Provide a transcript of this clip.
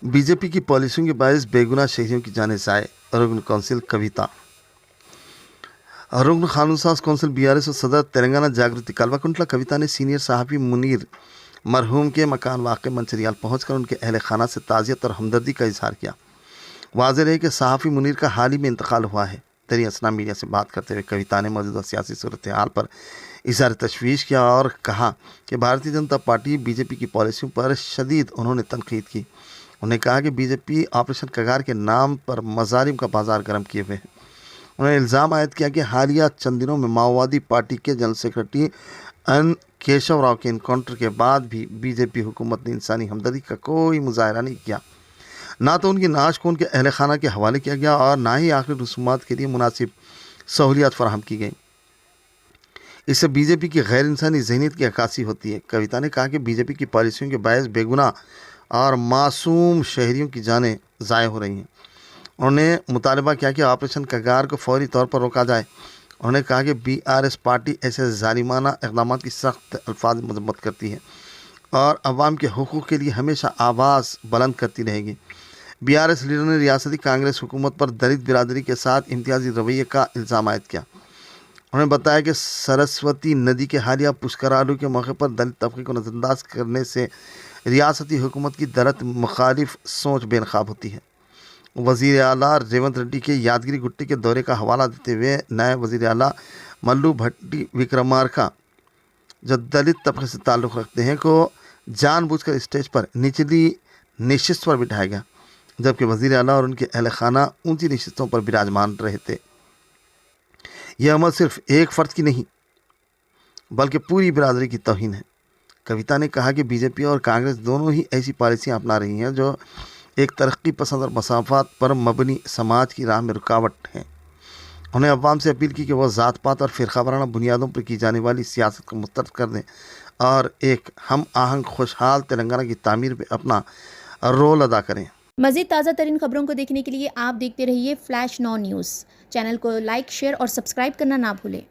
BJP की पॉलिसियों के बायस बेगुनाह शहरियों की जाने ज़ाये। रुकन कौंसिल कविता। रुकन कानून साज कौंसिल बीआरएस और सदर तेलंगाना जागृति कल्वाकुंटला कविता ने सीनियर सहाफ़ी मुनीर मरहूम के मकान वाक़ मंचरियाल पहुंचकर उनके अहल खाना से ताज़ियत और हमदर्दी का इजहार किया। वाज़ेह है कि सहाफ़ी मुनीर का हाल ही में इंतकाल हुआ है। दरी असना मीडिया से बात करते हुए कविता ने मौजूदा सियासी सूरत हाल पर इज़हार तशवीश किया और कहा कि भारतीय जनता पार्टी बीजेपी की पॉलिसियों पर शदीद उन्होंने तनकीद की। उन्होंने कहा कि बीजेपी ऑपरेशन कगार के नाम पर मज़ालिम का बाजार गर्म किए हुए है। उन्होंने इल्ज़ाम आयद किया कि हालिया चंद दिनों में माओवादी पार्टी के general secretary N Keshav Rao के इनकाउंटर के बाद भी बीजेपी हुकूमत ने इंसानी हमदर्दी का कोई मुजाहरा नहीं किया। ना तो उनकी नाश को उनके अहल खाना के हवाले किया गया और ना ही आखिरी रसूमात के लिए मुनासिब सहूलियात फराहम की गई। इससे बीजेपी की गैर इंसानी ज़हनीत की अक्कासी होती है। कविता ने कहा कि बीजेपी की पॉलिसियों के बायस बेगुनाह और मासूम शहरियों की जानें ज़ाय हो रही हैं। उन्होंने मुतालबा किया कि ऑपरेशन कगार को फौरी तौर पर रोका जाए। उन्होंने कहा कि बीआरएस पार्टी ऐसे जालिमाना इक़दाम की सख्त अल्फाज में मज़म्मत करती है और अवाम के हुकूक़ के लिए हमेशा आवाज़ बुलंद करती रहेगी। बीआरएस लीडर ने रियासती कांग्रेस हुकूमत पर दलित बिरादरी के साथ इम्तियाजी रवैये का इल्ज़ाम आयद किया। उन्होंने बताया कि सरस्वती नदी के हालिया पुष्करालू के मौके पर दलित तबके को नज़रअंदाज करने से रियासती हुकूमत की दलित मुखालिफ सोच बेनकाब होती है। वज़ीर आला रेवंत रेड्डी के यादगिरी गुट्टी के दौरे का हवाला देते हुए नायब वज़ीर आला मल्लू भट्टी विक्रमार्का जो दलित तबके से ताल्लुक़ रखते हैं को जानबूझकर स्टेज पर निचली नशिस्त पर बिठाया गया, जबकि वज़ीर आला और उनके अहल खाना ऊंची नशिस्तों पर विराजमान रहे थे। यह अमल सिर्फ एक फ़र्द की नहीं बल्कि पूरी बिरादरी की तौहीन है। कविता ने कहा कि बीजेपी और कांग्रेस दोनों ही ऐसी पॉलिसियाँ अपना रही हैं जो एक तरक्की पसंद और मसाफात पर मबनी समाज की राह में रुकावट हैं। उन्हें अवाम से अपील की कि वह ज़ात पात और फ़िरका वाराना बुनियादों पर की जाने वाली सियासत को मुस्तरद कर दें और एक हम आहंग खुशहाल तेलंगाना की तामीर में अपना रोल अदा करें। मज़ीद ताज़ा तरीन खबरों को देखने के लिए आप देखते रहिए फ्लैश 9 न्यूज़। चैनल को लाइक, शेयर और सब्सक्राइब करना ना भूलें।